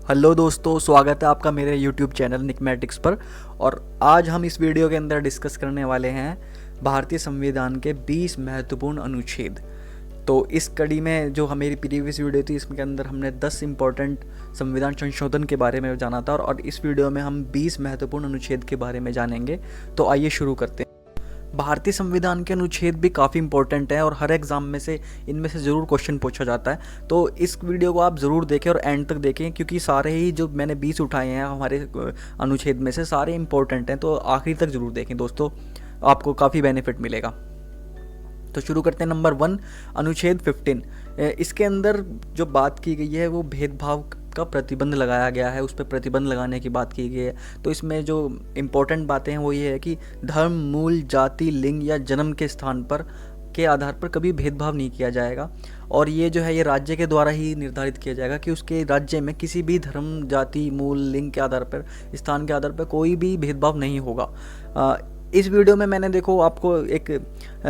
Hello दोस्तों, स्वागत है आपका मेरे YouTube चैनल निकमैटिक्स पर। और आज हम इस वीडियो के अंदर डिस्कस करने वाले हैं भारतीय संविधान के 20 महत्वपूर्ण अनुच्छेद। तो इस कड़ी में जो हमारी प्रीवियस वीडियो थी इसके अंदर हमने 10 इम्पोर्टेंट संविधान संशोधन के बारे में जाना था और इस वीडियो में हम 20 महत्वपूर्ण अनुच्छेद के बारे में जानेंगे। तो आइए शुरू करते हैं। भारतीय संविधान के अनुच्छेद भी काफ़ी इंपॉर्टेंट है और हर एग्ज़ाम में से इनमें से ज़रूर क्वेश्चन पूछा जाता है। तो इस वीडियो को आप ज़रूर देखें और एंड तक देखें, क्योंकि सारे ही जो मैंने 20 उठाए हैं हमारे अनुच्छेद में से सारे इंपॉर्टेंट हैं। तो आखिर तक ज़रूर देखें दोस्तों, आपको काफ़ी बेनिफिट मिलेगा। तो शुरू करते हैं। नंबर 1, अनुच्छेद 15। इसके अंदर जो बात की गई है वो भेदभाव का प्रतिबंध लगाया गया है, उस पर प्रतिबंध लगाने की बात की गई है। तो इसमें जो इम्पोर्टेंट बातें हैं वो ये है कि धर्म, मूल, जाति, लिंग या जन्म के स्थान पर के आधार पर कभी भेदभाव नहीं किया जाएगा। और ये जो है ये राज्य के द्वारा ही निर्धारित किया जाएगा कि उसके राज्य में किसी भी धर्म, जाति, मूल, लिंग के आधार पर, स्थान के आधार पर कोई भी भेदभाव नहीं होगा। इस वीडियो में मैंने देखो आपको एक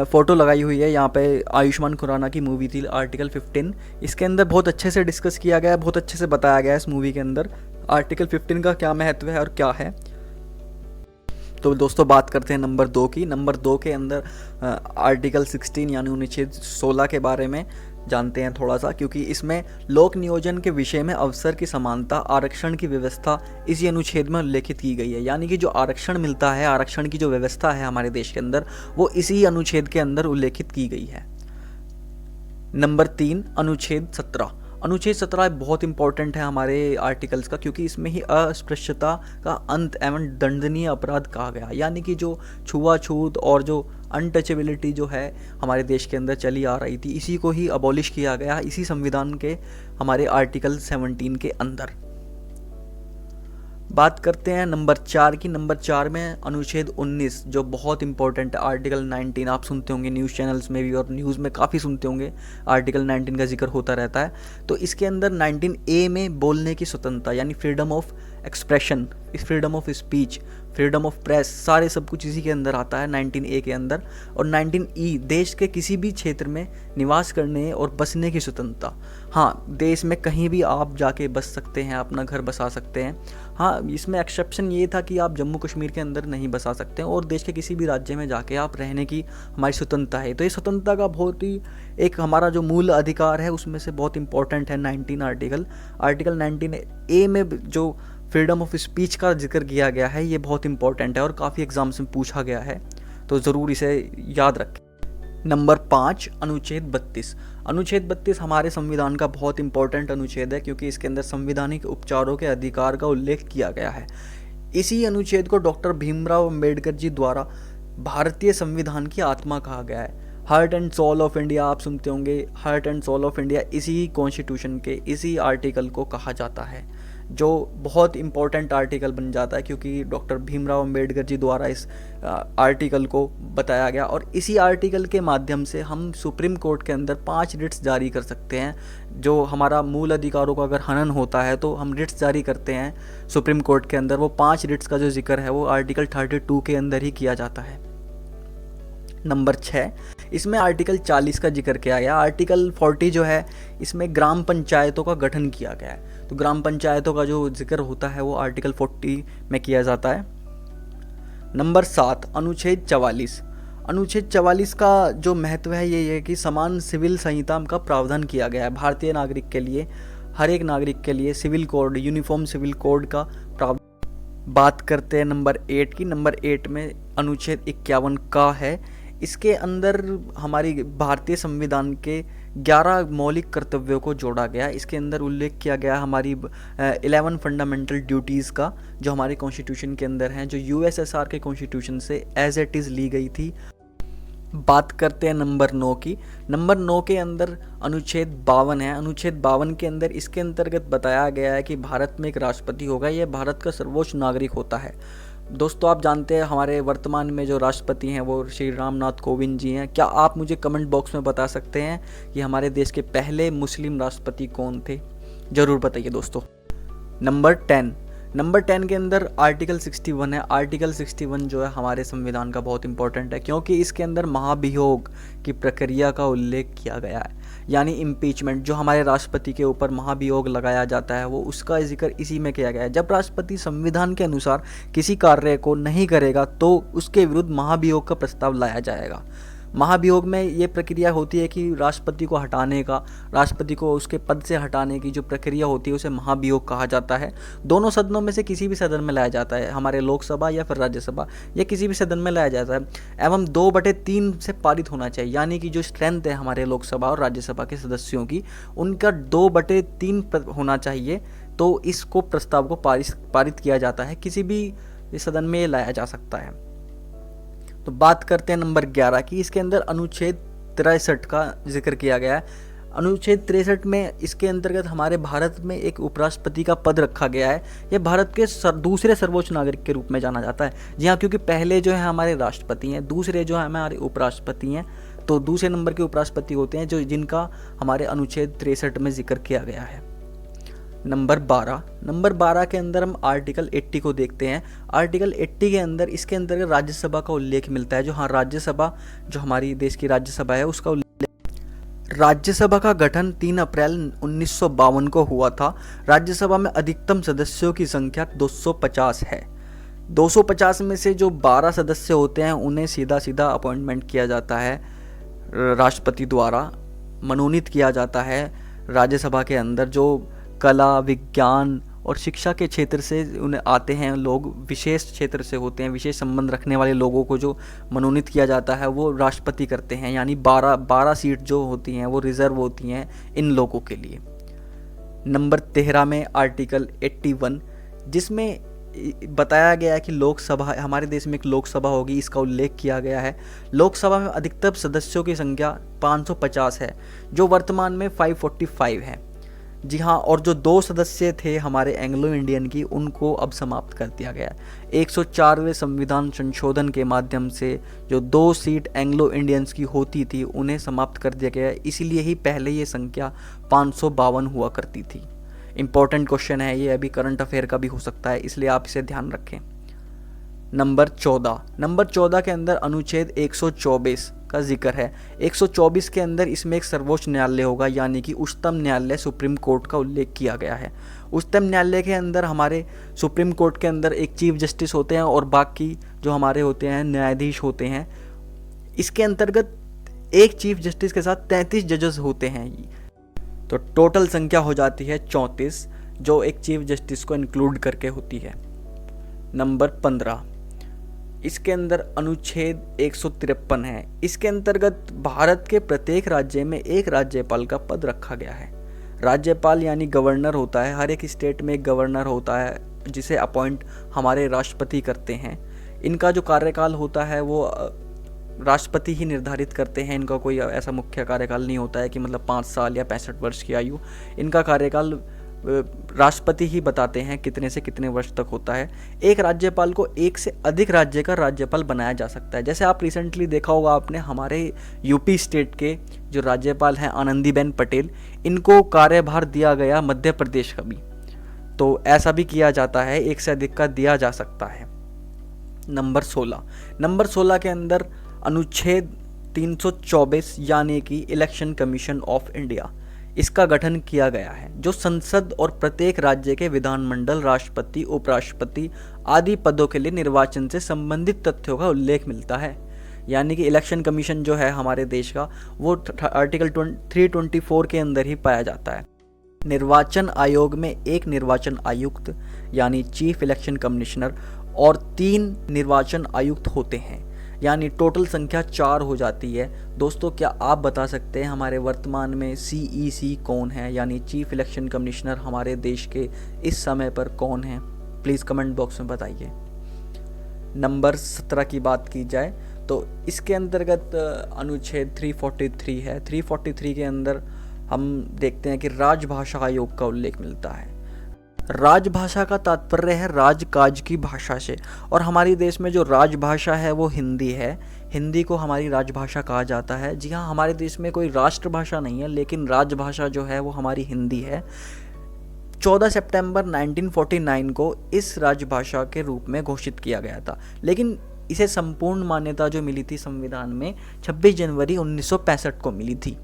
फ़ोटो लगाई हुई है, यहाँ पे आयुष्मान खुराना की मूवी थी आर्टिकल 15। इसके अंदर बहुत अच्छे से डिस्कस किया गया है, बहुत अच्छे से बताया गया है इस मूवी के अंदर आर्टिकल 15 का क्या महत्व है और क्या है। तो दोस्तों बात करते हैं नंबर 2 की। नंबर 2 के अंदर आर्टिकल 16 यानी अनुच्छेद 16 के बारे में जानते हैं थोड़ा सा, क्योंकि इसमें लोक नियोजन के विषय में अवसर की समानता, आरक्षण की व्यवस्था इसी अनुच्छेद में उल्लेखित की गई है। यानी कि जो आरक्षण मिलता है, आरक्षण की जो व्यवस्था है हमारे देश के अंदर, वो इसी अनुच्छेद के अंदर उल्लेखित की गई है। नंबर 3, अनुच्छेद 17। अनुच्छेद 17 बहुत इंपॉर्टेंट है हमारे आर्टिकल्स का, क्योंकि इसमें ही अस्पृश्यता का अंत एवं दंडनीय अपराध कहा गया। यानी कि जो छुआछूत और जो अनटचेबिलिटी जो है हमारे देश के अंदर चली आ रही थी, इसी को ही अबॉलिश किया गया इसी संविधान के हमारे आर्टिकल 17 के अंदर। बात करते हैं नंबर 4 की। नंबर 4 में अनुच्छेद 19 जो बहुत इंपॉर्टेंट है। आर्टिकल 19 आप सुनते होंगे न्यूज़ चैनल्स में भी और न्यूज़ में काफ़ी सुनते होंगे, आर्टिकल 19 का जिक्र होता रहता है। तो इसके अंदर 19A में बोलने की स्वतंत्रता यानी freedom of expression, freedom of speech, freedom of press, सारे सब कुछ इसी के अंदर आता है 19A के अंदर। और 19E देश के किसी भी क्षेत्र में निवास करने और बसने की स्वतंत्रता। हाँ, देश में कहीं भी आप जाके बस सकते हैं, अपना घर बसा सकते हैं। हाँ, इसमें एक्सेप्शन ये था कि आप जम्मू कश्मीर के अंदर नहीं बसा सकते हैं और देश के किसी भी राज्य में जाके आप रहने की हमारी स्वतंत्रता है। तो ये स्वतंत्रता का बहुत ही एक हमारा जो मूल अधिकार है उसमें से बहुत इंपॉर्टेंट है 19 आर्टिकल 19A में जो फ्रीडम ऑफ स्पीच का जिक्र किया गया है ये बहुत इंपॉर्टेंट है और काफ़ी एग्जाम्स में पूछा गया है, तो ज़रूर इसे याद रखें। नंबर 5, अनुच्छेद 32। अनुच्छेद 32 हमारे संविधान का बहुत इंपॉर्टेंट अनुच्छेद है, क्योंकि इसके अंदर संवैधानिक उपचारों के अधिकार का उल्लेख किया गया है। इसी अनुच्छेद को डॉक्टर भीमराव अंबेडकर जी द्वारा भारतीय संविधान की आत्मा कहा गया है। Heart and soul of India आप सुनते होंगे, heart and soul of India इसी कॉन्स्टिट्यूशन के इसी आर्टिकल को कहा जाता है, जो बहुत इंपॉर्टेंट आर्टिकल बन जाता है क्योंकि डॉक्टर भीमराव अंबेडकर जी द्वारा इस आर्टिकल को बताया गया। और इसी आर्टिकल के माध्यम से हम सुप्रीम कोर्ट के अंदर 5 रिट्स जारी कर सकते हैं। जो हमारा मूल अधिकारों का अगर हनन होता है तो हम रिट्स जारी करते हैं सुप्रीम कोर्ट के अंदर। वो 5 रिट्स का जो जिक्र है वो आर्टिकल 32 के अंदर ही किया जाता है। नंबर 6, इसमें आर्टिकल 40 का जिक्र किया गया। आर्टिकल 40 जो है इसमें ग्राम पंचायतों का गठन किया गया है। तो ग्राम पंचायतों का जो जिक्र होता है वो आर्टिकल 40 में किया जाता है। नंबर 7, अनुच्छेद 44। अनुच्छेद 44 का जो महत्व है ये है कि समान सिविल संहिता का प्रावधान किया गया है भारतीय नागरिक के लिए, हर एक नागरिक के लिए civil code, uniform civil code का प्रावधान। बात करते हैं नंबर 8 की। नंबर 8 में अनुच्छेद 51 का है। इसके अंदर हमारी भारतीय संविधान के 11 मौलिक कर्तव्यों को जोड़ा गया। इसके अंदर उल्लेख किया गया हमारी 11 फंडामेंटल ड्यूटीज़ का, जो हमारे कॉन्स्टिट्यूशन के अंदर हैं, जो यूएसएसआर के कॉन्स्टिट्यूशन से एज इट इज़ ली गई थी। बात करते हैं नंबर 9 की। नंबर 9 के अंदर अनुच्छेद 52 है। अनुच्छेद 52 के अंदर इसके अंतर्गत बताया गया है कि भारत में एक राष्ट्रपति होगा, यह भारत का सर्वोच्च नागरिक होता है। दोस्तों आप जानते हैं हमारे वर्तमान में जो राष्ट्रपति हैं वो श्री रामनाथ कोविंद जी हैं। क्या आप मुझे कमेंट बॉक्स में बता सकते हैं कि हमारे देश के पहले मुस्लिम राष्ट्रपति कौन थे? ज़रूर बताइए दोस्तों। नंबर 10 के अंदर आर्टिकल 61 है। आर्टिकल 61 जो है हमारे संविधान का बहुत इंपॉर्टेंट है, क्योंकि इसके अंदर महाभियोग की प्रक्रिया का उल्लेख किया गया है। यानी इम्पीचमेंट, जो हमारे राष्ट्रपति के ऊपर महाभियोग लगाया जाता है, वो उसका जिक्र इसी में किया गया है। जब राष्ट्रपति संविधान के अनुसार किसी कार्य को नहीं करेगा तो उसके विरुद्ध महाभियोग का प्रस्ताव लाया जाएगा। महाभियोग में ये प्रक्रिया होती है कि राष्ट्रपति को हटाने का, राष्ट्रपति को उसके पद से हटाने की जो प्रक्रिया होती है उसे महाभियोग कहा जाता है। दोनों सदनों में से किसी भी सदन में लाया जाता है, हमारे लोकसभा या फिर राज्यसभा, या किसी भी सदन में लाया जाता है, एवं 2/3 से पारित होना चाहिए। यानी कि जो स्ट्रेंथ है हमारे लोकसभा और राज्यसभा के सदस्यों की, उनका 2/3 होना चाहिए। तो इसको प्रस्ताव को पारित किया जाता है, किसी भी सदन में ये लाया जा सकता है। तो बात करते हैं नंबर 11 की। इसके अंदर अनुच्छेद 63 का जिक्र किया गया है। अनुच्छेद 63 में इसके अंतर्गत हमारे भारत में एक उपराष्ट्रपति का पद रखा गया है। यह भारत के दूसरे सर्वोच्च नागरिक के रूप में जाना जाता है। जी हाँ, क्योंकि पहले जो है हमारे राष्ट्रपति हैं, दूसरे जो है हमारे उपराष्ट्रपति हैं। तो दूसरे नंबर के उपराष्ट्रपति होते हैं जिनका हमारे अनुच्छेद 63 में जिक्र किया गया है। नंबर 12 के अंदर हम आर्टिकल 80 को देखते हैं। आर्टिकल 80 के अंदर इसके अंतर्गत राज्यसभा का उल्लेख मिलता है। जो राज्यसभा, जो हमारी देश की राज्यसभा है, उसका उल्लेख। राज्यसभा का गठन 3 अप्रैल 1952 को हुआ था। राज्यसभा में अधिकतम सदस्यों की संख्या 250 है। 250 में से जो 12 सदस्य होते हैं उन्हें सीधा अपॉइंटमेंट किया जाता है, राष्ट्रपति द्वारा मनोनीत किया जाता है। राज्यसभा के अंदर जो कला, विज्ञान और शिक्षा के क्षेत्र से उन्हें आते हैं लोग, विशेष क्षेत्र से होते हैं, विशेष संबंध रखने वाले लोगों को जो मनोनीत किया जाता है वो राष्ट्रपति करते हैं। यानी 12 सीट जो होती हैं वो रिजर्व होती हैं इन लोगों के लिए। नंबर 13 में आर्टिकल 81, जिसमें बताया गया है कि लोकसभा, हमारे देश में एक लोकसभा होगी, इसका उल्लेख किया गया है। लोकसभा में अधिकतम सदस्यों की संख्या 550 है, जो वर्तमान में 545 है। जी हाँ, और जो 2 सदस्य थे हमारे एंग्लो इंडियन की, उनको अब समाप्त कर दिया गया है। 104वें संविधान संशोधन के माध्यम से जो 2 सीट एंग्लो इंडियंस की होती थी उन्हें समाप्त कर दिया गया है। इसीलिए ही पहले ये संख्या 552 हुआ करती थी। इम्पॉर्टेंट क्वेश्चन है ये, अभी करंट अफेयर का भी हो सकता है, इसलिए आप इसे ध्यान रखें। नंबर 14 के अंदर अनुच्छेद 124 का जिक्र है। 124 के अंदर इसमें एक सर्वोच्च न्यायालय होगा, यानी कि उच्चतम न्यायालय सुप्रीम कोर्ट का उल्लेख किया गया है। उच्चतम न्यायालय के अंदर हमारे सुप्रीम कोर्ट के अंदर एक चीफ जस्टिस होते हैं और बाकी जो हमारे होते हैं न्यायाधीश होते हैं। इसके अंतर्गत एक चीफ जस्टिस के साथ 33 जजेस होते हैं। तो टोटल संख्या हो जाती है 34, जो एक चीफ जस्टिस को इंक्लूड करके होती है। नंबर 15, इसके अंदर अनुच्छेद 153 है। इसके अंतर्गत भारत के प्रत्येक राज्य में एक राज्यपाल का पद रखा गया है। राज्यपाल यानी गवर्नर होता है, हर एक स्टेट में एक गवर्नर होता है जिसे अपॉइंट हमारे राष्ट्रपति करते हैं। इनका जो कार्यकाल होता है वो राष्ट्रपति ही निर्धारित करते हैं। इनका कोई ऐसा मुख्य कार्यकाल नहीं होता है कि मतलब 5 साल या 65 वर्ष की आयु। इनका कार्यकाल राष्ट्रपति ही बताते हैं कितने से कितने वर्ष तक होता है। एक राज्यपाल को एक से अधिक राज्य का राज्यपाल बनाया जा सकता है। जैसे आप रिसेंटली देखा होगा आपने, हमारे यूपी स्टेट के जो राज्यपाल हैं आनंदीबेन पटेल, इनको कार्यभार दिया गया मध्य प्रदेश का भी। तो ऐसा भी किया जाता है, एक से अधिक का दिया जा सकता है। नंबर 16 के अंदर अनुच्छेद 324 यानी कि इलेक्शन कमीशन ऑफ इंडिया, इसका गठन किया गया है, जो संसद और प्रत्येक राज्य के विधानमंडल, राष्ट्रपति, उपराष्ट्रपति आदि पदों के लिए निर्वाचन से संबंधित तथ्यों का उल्लेख मिलता है। यानी कि इलेक्शन कमीशन जो है हमारे देश का, वो आर्टिकल 324 के अंदर ही पाया जाता है। निर्वाचन आयोग में एक निर्वाचन आयुक्त यानी चीफ इलेक्शन कमिश्नर और 3 निर्वाचन आयुक्त होते हैं, यानी टोटल संख्या 4 हो जाती है। दोस्तों, क्या आप बता सकते हैं हमारे वर्तमान में CEC कौन है, यानी चीफ इलेक्शन कमिश्नर हमारे देश के इस समय पर कौन है? प्लीज़ कमेंट बॉक्स में बताइए। नंबर 17 की बात की जाए तो इसके अंतर्गत अनुच्छेद 343 है। 343 के अंदर हम देखते हैं कि राजभाषा आयोग का उल्लेख मिलता है। राजभाषा का तात्पर्य है राजकाज की भाषा से, और हमारे देश में जो राजभाषा है वो हिंदी है। हिंदी को हमारी राजभाषा कहा जाता है। जी हाँ, हमारे देश में कोई राष्ट्रभाषा नहीं है, लेकिन राजभाषा जो है वो हमारी हिंदी है। 14 सितंबर 1949 को इस राजभाषा के रूप में घोषित किया गया था, लेकिन इसे संपूर्ण मान्यता जो मिली थी संविधान में 26 जनवरी 1965 को मिली थी।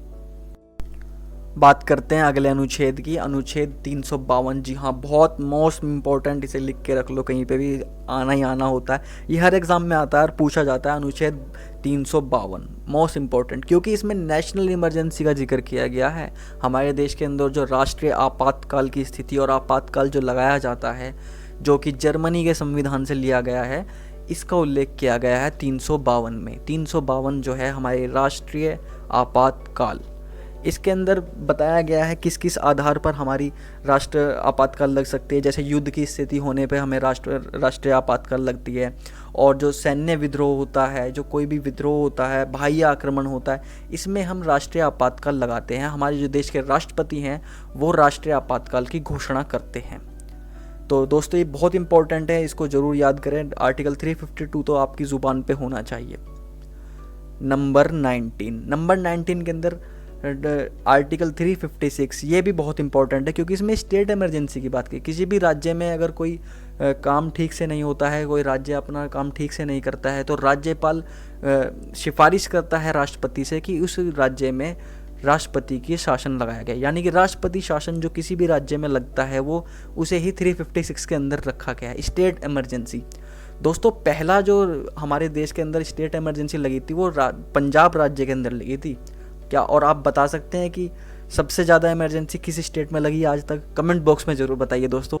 बात करते हैं अगले अनुच्छेद की, अनुच्छेद 352। जी हाँ, बहुत मोस्ट इम्पॉर्टेंट, इसे लिख के रख लो, कहीं पे भी आना ही आना होता है, ये हर एग्ज़ाम में आता है और पूछा जाता है। अनुच्छेद 352 मोस्ट इम्पॉर्टेंट, क्योंकि इसमें नेशनल इमरजेंसी का जिक्र किया गया है। हमारे देश के अंदर जो राष्ट्रीय आपातकाल की स्थिति और आपातकाल जो लगाया जाता है, जो कि जर्मनी के संविधान से लिया गया है, इसका उल्लेख किया गया है 352 में। 352 जो है हमारे राष्ट्रीय आपातकाल, इसके अंदर बताया गया है किस किस आधार पर हमारी राष्ट्र आपातकाल लग सकती है। जैसे युद्ध की स्थिति होने पे हमें राष्ट्रीय आपातकाल लगती है, और जो सैन्य विद्रोह होता है, जो कोई भी विद्रोह होता है, बाह्य आक्रमण होता है, इसमें हम राष्ट्रीय आपातकाल लगाते हैं। हमारे जो देश के राष्ट्रपति हैं वो राष्ट्रीय आपातकाल की घोषणा करते हैं। तो दोस्तों ये बहुत इंपॉर्टेंट है, इसको ज़रूर याद करें। आर्टिकल 352 तो आपकी ज़ुबान पे होना चाहिए। नंबर 19 के अंदर आर्टिकल 356, ये भी बहुत इंपॉर्टेंट है, क्योंकि इसमें स्टेट इमरजेंसी की बात की। किसी भी राज्य में अगर कोई काम ठीक से नहीं होता है, कोई राज्य अपना काम ठीक से नहीं करता है, तो राज्यपाल सिफारिश करता है राष्ट्रपति से कि उस राज्य में राष्ट्रपति की शासन लगाया गया। यानी कि राष्ट्रपति शासन जो किसी भी राज्य में लगता है वो उसे ही 356 के अंदर रखा गया है, स्टेट इमरजेंसी। दोस्तों पहला जो हमारे देश के अंदर स्टेट इमरजेंसी लगी थी वो पंजाब राज्य के अंदर लगी थी क्या? और आप बता सकते हैं कि सबसे ज़्यादा इमरजेंसी किस स्टेट में लगी आज तक? कमेंट बॉक्स में ज़रूर बताइए दोस्तों।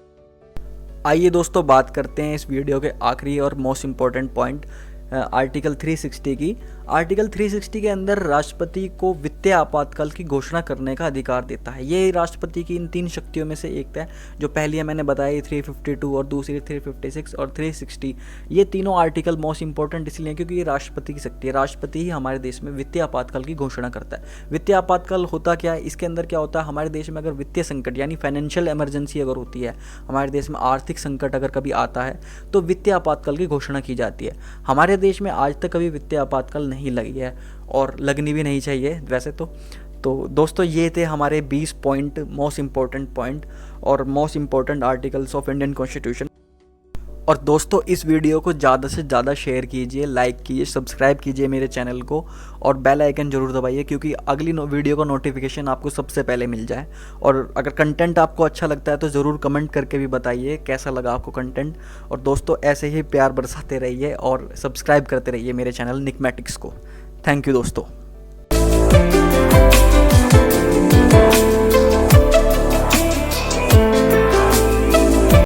आइए दोस्तों बात करते हैं इस वीडियो के आखिरी और मोस्ट इम्पॉर्टेंट पॉइंट, आर्टिकल 360 की। आर्टिकल 360 के अंदर राष्ट्रपति को वित्तीय आपातकाल की घोषणा करने का अधिकार देता है। ये राष्ट्रपति की इन 3 शक्तियों में से एक है, जो पहली है मैंने बताई 352 और दूसरी 356 और 360। ये तीनों आर्टिकल मोस्ट इंपॉर्टेंट इसलिए क्योंकि ये राष्ट्रपति की शक्ति है। राष्ट्रपति ही हमारे देश में वित्तीय आपातकाल की घोषणा करता है। वित्तीय आपातकाल होता क्या है? इसके अंदर क्या होता है, हमारे देश में अगर वित्तीय संकट यानी फाइनेंशियल इमरजेंसी अगर होती है, हमारे देश में आर्थिक संकट अगर कभी आता है, तो वित्तीय आपातकाल की घोषणा की जाती है। हमारे देश में आज तक कभी वित्तीय आपातकाल नहीं लगी है और लगनी भी नहीं चाहिए वैसे तो दोस्तों ये थे हमारे 20 पॉइंट, मोस्ट इंपॉर्टेंट पॉइंट और most important articles of Indian constitution. और दोस्तों इस वीडियो को ज़्यादा से ज़्यादा शेयर कीजिए, लाइक कीजिए, सब्सक्राइब कीजिए मेरे चैनल को और बेल आइकन ज़रूर दबाइए, क्योंकि अगली वीडियो का नोटिफिकेशन आपको सबसे पहले मिल जाए। और अगर कंटेंट आपको अच्छा लगता है तो ज़रूर कमेंट करके भी बताइए कैसा लगा आपको कंटेंट। और दोस्तों ऐसे ही प्यार बरसाते रहिए और सब्सक्राइब करते रहिए मेरे चैनल निकमैटिक्स को। थैंक यू दोस्तों।